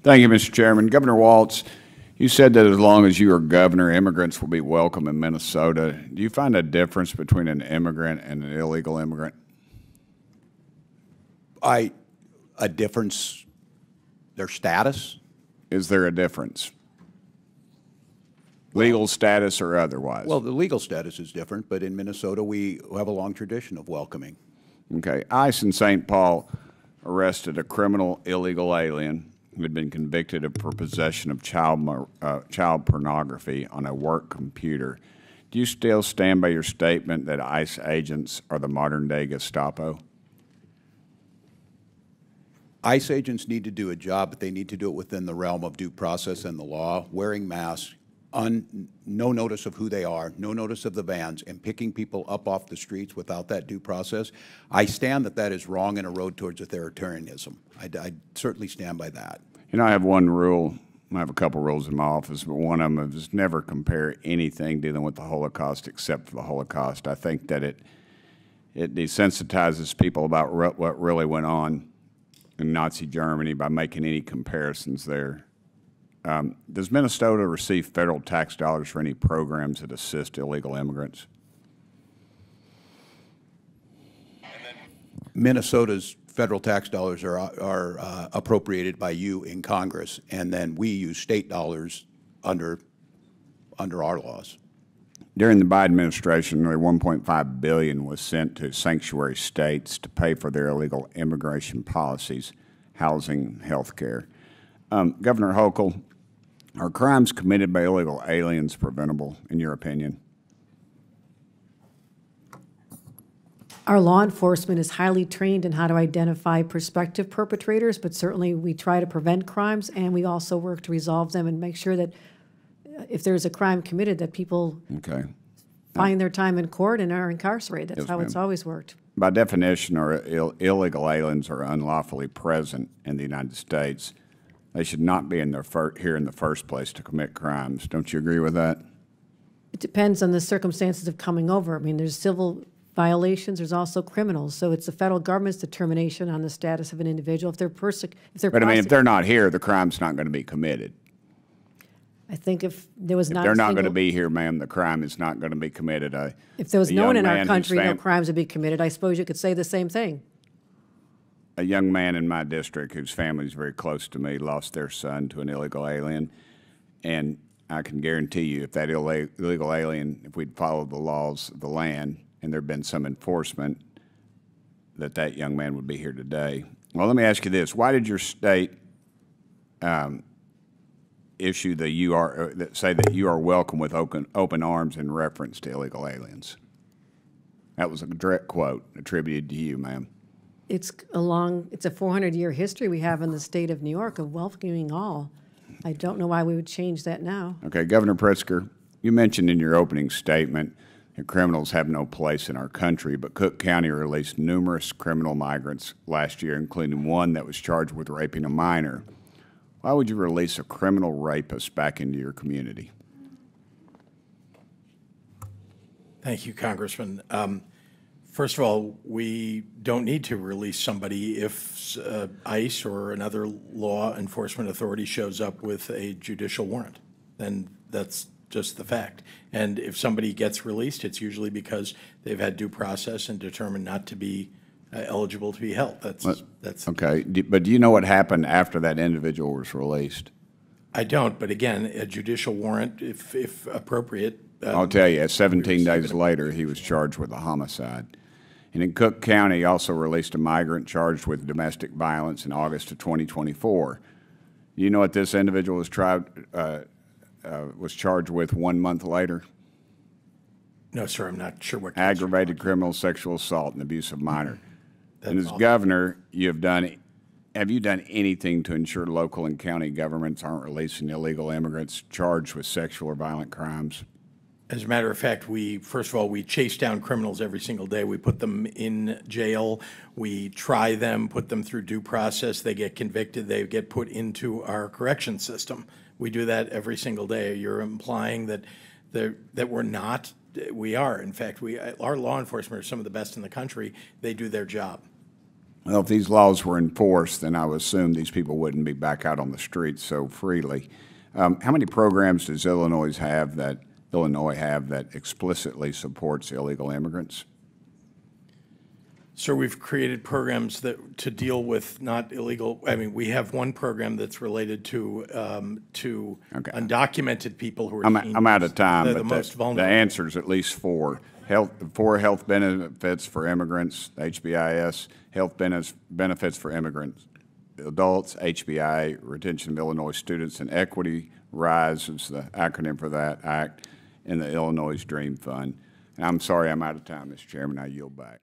Thank you, Mr. Chairman. Governor Walz, you said that as long as you are governor, immigrants will be welcome in Minnesota. Do you find a difference between an immigrant and an illegal immigrant? A difference, their status? Is there a difference? Legal status or otherwise? Well, the legal status is different, but in Minnesota we have a long tradition of welcoming. Okay. ICE in St. Paul arrested a criminal illegal alien who had been convicted for possession of child pornography on a work computer. Do you still stand by your statement that ICE agents are the modern-day Gestapo? ICE agents need to do a job, but they need to do it within the realm of due process and the law, wearing masks, no notice of who they are, no notice of the vans, and picking people up off the streets without that due process. I stand that is wrong and a road towards authoritarianism. I certainly stand by that. You know, I have one rule. I have a couple rules in my office, but one of them is never compare anything dealing with the Holocaust except for the Holocaust. I think that it desensitizes people about what really went on in Nazi Germany by making any comparisons there. Does Minnesota receive federal tax dollars for any programs that assist illegal immigrants? Minnesota's federal tax dollars are appropriated by you in Congress, and then we use state dollars under our laws. During the Biden administration, nearly $1.5 billion was sent to sanctuary states to pay for their illegal immigration policies, housing, health care. Governor Hochul, are crimes committed by illegal aliens preventable, in your opinion? Our law enforcement is highly trained in how to identify prospective perpetrators, but certainly we try to prevent crimes, and we also work to resolve them and make sure that if there's a crime committed, that people find their time in court and are incarcerated. That's how it's always worked. By definition, illegal aliens are unlawfully present in the United States. They should not be here in the first place to commit crimes. Don't you agree with that? It depends on the circumstances of coming over. I mean, there's civil violations. There's also criminals. So it's the federal government's determination on the status of an individual. But I mean, if they're not here, the crime's not going to be committed. I think if there was not, if they're not going to be here, ma'am, the crime is not going to be committed. If there was no one in our country, no crimes would be committed. I suppose you could say the same thing. A young man in my district whose family is very close to me lost their son to an illegal alien, and I can guarantee you if that illegal alien, if we'd followed the laws of the land and there had been some enforcement, that young man would be here today. Well, let me ask you this. Why did your state issue say that you are welcome with open arms in reference to illegal aliens? That was a direct quote attributed to you, ma'am. It's a 400-year history we have in the state of New York of welcoming all. I don't know why we would change that now. Okay, Governor Pritzker, you mentioned in your opening statement that criminals have no place in our country, but Cook County released numerous criminal migrants last year, including one that was charged with raping a minor. Why would you release a criminal rapist back into your community? Thank you, Congressman. First of all, we don't need to release somebody if ICE or another law enforcement authority shows up with a judicial warrant. Then that's just the fact. And if somebody gets released, it's usually because they've had due process and determined not to be eligible to be held. That's okay. But do you know what happened after that individual was released? I don't. But again, a judicial warrant, if appropriate. I'll tell you, 17 days later, he was charged with a homicide. And in Cook County, also released a migrant charged with domestic violence in August of 2024. Do you know what this individual was charged with 1 month later? No, sir, I'm not sure what. Aggravated criminal sexual assault and abuse of minor. And as awful. governor, have you done anything to ensure local and county governments aren't releasing illegal immigrants charged with sexual or violent crimes? As a matter of fact, first of all, we chase down criminals every single day. We put them in jail. We try them, put them through due process. They get convicted. They get put into our correction system. We do that every single day. You're implying that we're not. We are. In fact, our law enforcement are some of the best in the country. They do their job. Well, if these laws were enforced, then I would assume these people wouldn't be back out on the streets so freely. How many programs does Illinois have that explicitly supports illegal immigrants? So we've created programs to deal with not illegal. I mean, we have one program that's related to undocumented people who are. I'm out of time, the but most the vulnerable. answer is at least four. Health benefits for immigrants, HBIS, health benefits for immigrants, adults, HBI, retention of Illinois students, and equity, RISE is the acronym for that act, and the Illinois Dream Fund. And I'm sorry I'm out of time, Mr. Chairman. I yield back.